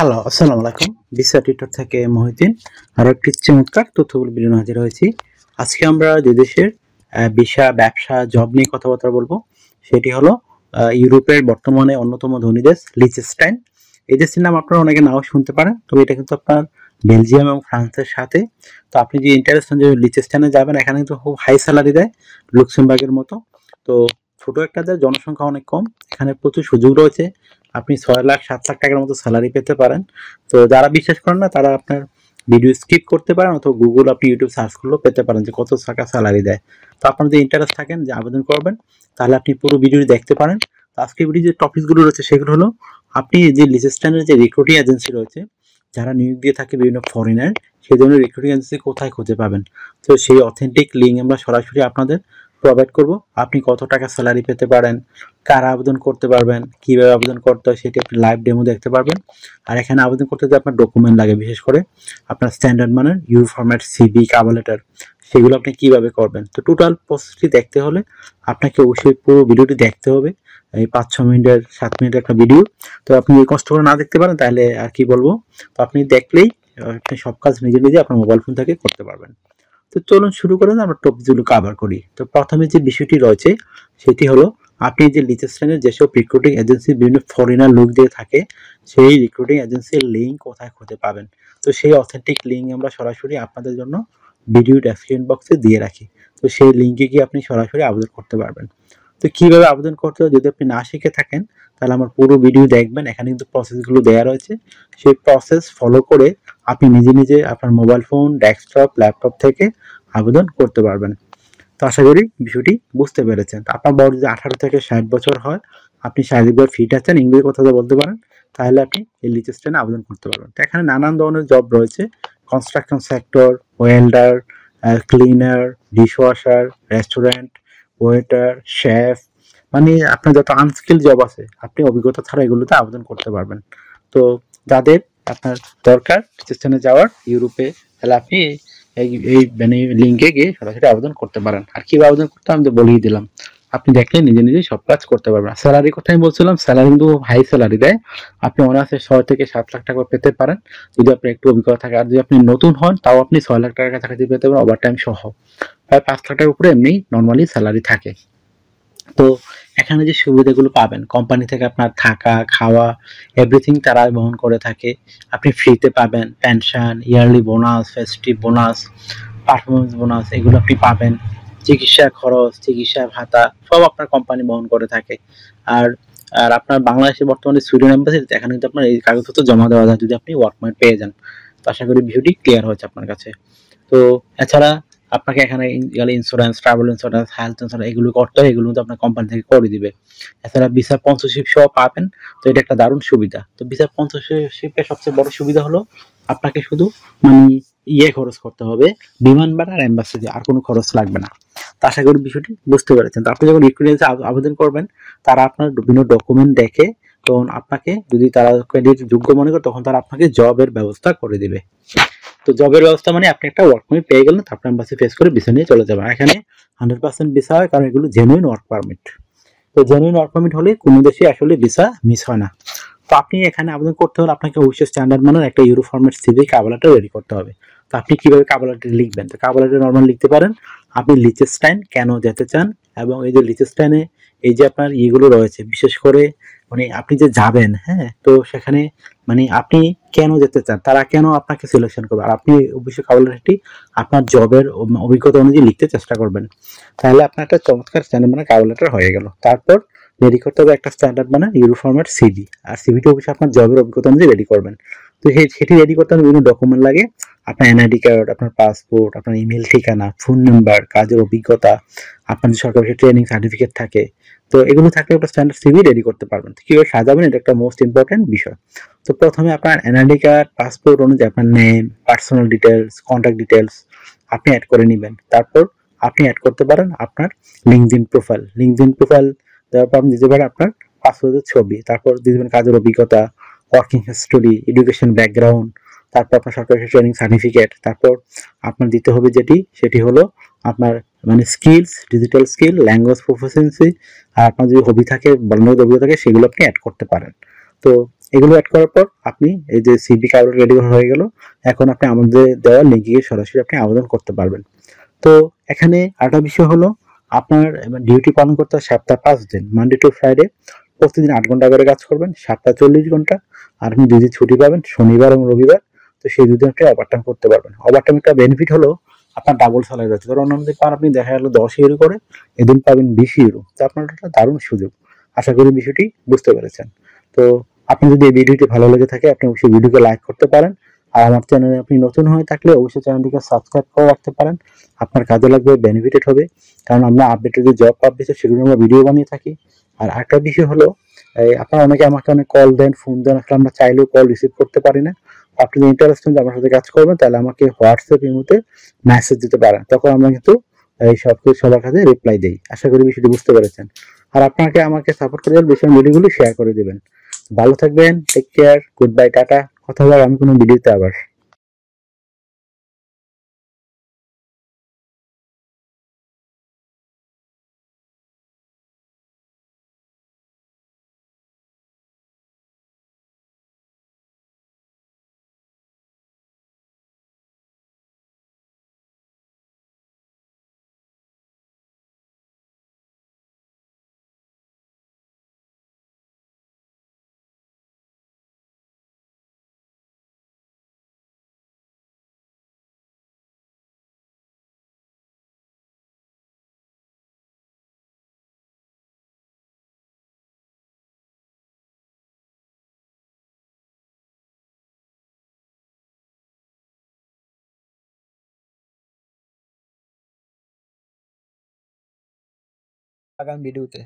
Hello, আসসালামু আলাইকুম। Visa tutor থেকে মহিউদ্দিন আরো একটি চমৎকার তথ্যগুলো ভিডিও নিয়ে হাজির হয়েছি। আজকে আমরা যে দেশের ভিসা, ব্যবসা, জব নিয়ে কথাবার্তা বলবো সেটি হলো ইউরোপের বর্তমানে অন্যতম ধনী দেশ লিচেনস্টাইন। এই দেশটির নাম আপনারা অনেকে নাও শুনতে পারেন, তবে এটা কিন্তু আপনার বেলজিয়াম এবং ফ্রান্সের সাথে। তো আপনি যে ইন্টারেস্ট যে লিচেনস্টাইনে যাবেন, এখানে কিন্তু খুব হাই স্যালারি দেয় লুক্সেমবার্গের মতো। তো ছোট একটা দেশ, জনসংখ্যা অনেক কম, এখানে প্রচুর সুযোগ রয়েছে। আপনি 6 লাখ 7 লাখ টাকার মতো স্যালারি পেতে পারেন। তো যারা বিশ্বাস করেন না তারা আপনার ভিডিও স্কিপ করতে পারেন, অথবা গুগল আপনি ইউটিউব সার্চ করলেও পেতে পারেন যে কত টাকা স্যালারি দেয়। তো আপনার যদি ইন্টারেস্ট থাকেন যে আবেদন করবেন, তাহলে আপনি পুরো ভিডিওটি দেখতে পারেন। তো আজকে ভিডিও যে টপিকগুলো রয়েছে সেগুলো হলো, আপনি যে লিচেনস্টাইনের যে রিক্রুটিং এজেন্সি রয়েছে, যারা নিয়োগ দিয়ে থাকে বিভিন্ন ফরেনার, সেই ধরনের রিক্রুটিং এজেন্সি কোথায় খুঁজে পাবেন। তো সেই অথেন্টিক লিঙ্ক আমরা সরাসরি আপনাদের প্রোভাইড করব। আপনি কত টাকা স্যালারি পেতে পারেন, কারা আবেদন করতে পারবেন, কিভাবে আবেদন করতে হয় সেটি আপনি লাইভ ডেমো দেখতে পারবেন। আর এখানে আবেদন করতে যে আপনার ডকুমেন্ট লাগে, বিশেষ করে আপনার স্ট্যান্ডার্ড মানের your format, CV, cover letter, সেগুলো আপনি কিভাবে করবেন। তো টোটাল প্রসেসটি দেখতে হলে আপনাকে অবশ্যই পুরো ভিডিওটি দেখতে হবে। এই 5-6 মিনিটের 7 মিনিটের একটা ভিডিও। তো আপনি কষ্ট করে না দেখতে পারেন তাহলে আর কি বলবো। তো আপনি দেখলেই আপনি সব কাজ নিজে নিজে আপনার মোবাইল ফোন থেকে করতে পারবেন। তো চলুন শুরু করে আমরা টপিকগুলো কভার করি। তো প্রথমে যে বিষয়টি রয়েছে সেটি হলো, আপনি যে লিচেনস্টাইনের যেসব রিক্রুটিং এজেন্সি বিভিন্ন ফরেনার লোক দিয়ে থাকে, সেই রিক্রুটিং এজেন্সির লিঙ্ক কোথায় খুঁজে পাবেন। তো সেই অথেন্টিক লিঙ্ক আমরা সরাসরি আপনাদের জন্য ভিডিও ডেসক্রিপশন বক্সে দিয়ে রাখি। তো সেই লিঙ্কে গিয়ে আপনি সরাসরি আবেদন করতে পারবেন। তো কিভাবে আবেদন করতে হয় যদি আপনি না শিখে থাকেন, তাহলে আমার পুরো ভিডিও দেখবেন। এখানে কিন্তু প্রসেসগুলো দেওয়া রয়েছে, সেই প্রসেস ফলো করে আপনি নিজে নিজে আপনার মোবাইল ফোন, ডেস্কটপ, ল্যাপটপ থেকে আবেদন করতে পারবেন। তো আশা করি বিষয়টি বুঝতে পেরেছেন। তো আপনার বয়স যদি 18 থেকে 60 বছর হয়, আপনি শারীরিকভাবে ফিট আছেন, ইংরেজি কথা বলতে পারেন, তাহলে আপনি এই লিচেনস্টাইনে আবেদন করতে পারবেন। তো এখানে নানান ধরনের জব রয়েছে: construction sector, welder, cleaner, dishwasher, restaurant, waiter, chef, মানে আপনার যত আনস্কিল জব আছে আপনি অভিজ্ঞতা ছাড়া এগুলোতে আবেদন করতে পারবেন। তো যাদের আপনার দরকার লিচেনস্টাইনে যাওয়ার ইউরোপে, তাহলে আপনি এই মানে লিঙ্কে গিয়ে সরাসরি আবেদন করতে পারেন। আর কিভাবে আবেদন করতে আমি তো বলেই দিলাম, আপনি দেখলে নিজে নিজে সব কাজ করতে পারবেন। স্যালারির কথা আমি বলছিলাম, স্যালারি কিন্তু হাই স্যালারি দেয়। আপনি অনায়াসে 6 থেকে 7 লাখ টাকা পেতে পারেন যদি আপনার একটু অভিজ্ঞতা থাকে। আর যদি আপনি নতুন হন, তাও আপনি 6 লাখ টাকার কাছাকাছি পেতে পারেন ওভার টাইম সহ। প্রায় 5 লাখ টাকার উপরে এমনি নর্মালি স্যালারি থাকে। তো এখানে যে সুবিধাগুলো পাবেন, কোম্পানি থেকে আপনার থাকা, খাওয়া, এভরিথিং তারা বহন করে থাকে। আপনি ফ্রিতে পাবেন pension, yearly bonus, festive bonus, performance bonus, এগুলো আপনি পাবেন। চিকিৎসা খরচ, চিকিৎসা ভাতা সব আপনার কোম্পানি বহন করে থাকে। আর আর আপনার বাংলাদেশে বর্তমানে সুইডেন এম্বাসিতে এখানে কিন্তু আপনার এই কাগজপত্র জমা দেওয়া যায় যদি আপনি ওয়ার্ক পারমিট পেয়ে যান। তো আশা করি বিষয়টি ক্লিয়ার হয়েছে আপনার কাছে। তো এছাড়া আপনাকে এখানে insurance, travel insurance, health insurance এগুলো করতে হয়, এগুলো কিন্তু আপনার কোম্পানি থেকে করে দিবে। এছাড়া ভিসা স্পন্সরশিপ সহ পাবেন। তো এটা একটা দারুণ সুবিধা। তো ভিসা স্পন্সরশিপের সবচেয়ে বড় সুবিধা হলো, আপনাকে শুধু মানে খরচ করতে হবে, বিমান ভাড়া আর এম্বাসিতে, আর কোনো খরচ লাগবে না। তো আশা করি বিষয়টি বুঝতে পেরেছেন। তো আপনি যখন রিক্রুটমেন্টে আবেদন করবেন, তারা আপনার বিভিন্ন ডকুমেন্ট দেখে, তখন আপনাকে যদি তারা ক্রেডিট যোগ্য মনে করে, তখন তারা আপনাকে জবের ব্যবস্থা করে দিবে। তো জবের ব্যবস্থা মানে আপনি একটা ওয়ার্ক পারমিট পেয়ে গেলেন, তারপর এম্বাসি ফেস করে ভিসা নিয়ে চলে যাবেন। এখানে 100% ভিসা হয়, কারণ এগুলো জেনুইন ওয়ার্ক পারমিট। তো জেনুইন ওয়ার্ক পারমিট হলে কোনো দেশে আসলে ভিসা মিস হয় না। তো আপনি এখানে আবেদন করতে হলে আপনাকে অবশ্যই স্ট্যান্ডার্ড মানের একটা euro format CV, cover letter ready করতে হবে। তো আপনি কিভাবে কভার লেটার লিখবেন? তো কভার লেটার নরমাল লিখতে পারেন আপনি লিচেনস্টাইন কেন যেতে চান, এবং এই যে লিচেনস্টাইনে এই যে আপনার ইয়েগুলো রয়েছে, বিশেষ করে মানে আপনি যে যাবেন, হ্যাঁ, তো সেখানে মানে আপনি কেন যেতে চান, তারা কেন আপনাকে সিলেকশন করবে। আর আপনি অবশ্যই কভার লেটারটি আপনার জবের অভিজ্ঞতা অনুযায়ী লিখতে চেষ্টা করবেন। তাহলে আপনার একটা চমৎকার স্ট্যান্ডার্ড মানে কভার লেটার হয়ে গেল। তারপর রেডি করতে হবে একটা স্ট্যান্ডার্ড মানে ইউরো ফরম্যাট সিভি। আর সিভিটি অবশ্যই আপনার জবের অভিজ্ঞতা অনুযায়ী রেডি করবেন। তো সেটি রেডি করতে হলে বিভিন্ন ডকুমেন্ট লাগে: আপনার এনআইডি কার্ড, আপনার পাসপোর্ট, আপনার ইমেল ঠিকানা, ফোন নাম্বার, কাজের অভিজ্ঞতা, আপনার যে সরকারি ট্রেনিং সার্টিফিকেট থাকে। তো এগুলো থাকলে একটা স্ট্যান্ডার্ড সিভি রেডি করতে পারবেন। কিভাবে সাজাবেন এটা একটা মোস্ট ইম্পর্টেন্ট বিষয়। তো প্রথমে আপনার এনআইডি কার্ড, পাসপোর্ট অনুযায়ী আপনার name, personal details, contact details আপনি অ্যাড করে নেবেন। তারপর আপনি অ্যাড করতে পারেন আপনার লিঙ্কডইন প্রোফাইল। লিঙ্কডইন প্রোফাইল দেওয়ার পর আপনি দিতে পারেন আপনার পাসপোর্টের ছবি, তারপর দিয়ে দেবেন কাজের অভিজ্ঞতা, ওয়ার্কিং হিস্টোরি, এডুকেশন ব্যাকগ্রাউন্ড, তারপর আপনার সরকারি ট্রেনিং সার্টিফিকেট। তারপর আপনার দিতে হবে সেটি হলো আপনার মানে skills, digital skill, language proficiency, আর আপনার যদি হবি থাকে, বর্ণগত অভিজ্ঞতা থাকে, সেগুলো আপনি অ্যাড করতে পারেন। তো এগুলো অ্যাড করার পর আপনি এই যে সিভি কার্ড রেডি হয়ে গেল। এখন আপনি আমাদের দেওয়া লিঙ্কে গিয়ে সরাসরি আপনি আবেদন করতে পারবেন। তো এখানে আরেকটা বিষয় হলো আপনার ডিউটি পালন করতে হয় সপ্তাহে 5 দিন, মানডে টু ফ্রাইডে প্রতিদিন 8 ঘন্টা করে কাজ করবেন, সপ্তাহে 40 ঘন্টা। আর আপনি 2 দিন ছুটি পাবেন, শনিবার এবং রবিবার। তো সেই 2 দিন আপনি ওভারটাইম করতে পারবেন। ওভারটাইম একটা বেনিফিট হলো আপনার ডাবল স্যালারি যাচ্ছে। ধরুন অন্য দিন পান আপনি দেখা গেল 10 ইউরো করে, এদিন পাবেন 20 ইউরো। তো আপনার একটা দারুণ সুযোগ। আশা করি বিষয়টি বুঝতে পেরেছেন। তো আপনি যদি এই ভিডিওটি ভালো লেগে থাকে আপনি অবশ্যই ভিডিওকে লাইক করতে পারেন। আর আমার চ্যানেলে আপনি নতুন হয়ে থাকলে অবশ্যই চ্যানেলটিকে সাবস্ক্রাইব করে রাখতে পারেন। আপনার কাজে লাগবে, বেনিফিটেড হবে। কারণ আমরা আপডেটেড যে জব আপডেট সেগুলো আমরা ভিডিও বানিয়ে থাকি। আর আরেকটা বিষয় হলো আপনারা অনেকে আমাকে অনেক কল দেন, ফোন দেন, আসলে আমরা চাইলেও কল রিসিভ করতে পারি না। আপনি যদি ইন্টারেস্টেড আমার সাথে কাজ করবেন তাহলে আমাকে হোয়াটসঅ্যাপ ইমোতে মেসেজ দিতে পারেন, তখন আমরা কিন্তু এই সব সবার কাছে রিপ্লাই দেই। আশা করি বিষয়টি বুঝতে পেরেছেন। আর আপনাকে আমাকে সাপোর্ট করে দেবেন, বেশি ভিডিওগুলো শেয়ার করে দেবেন। ভালো থাকবেন, take care, good bye, tata. কথা হবে আমি কোনো ভিডিওতে আবার। আগামী ভিডিওতে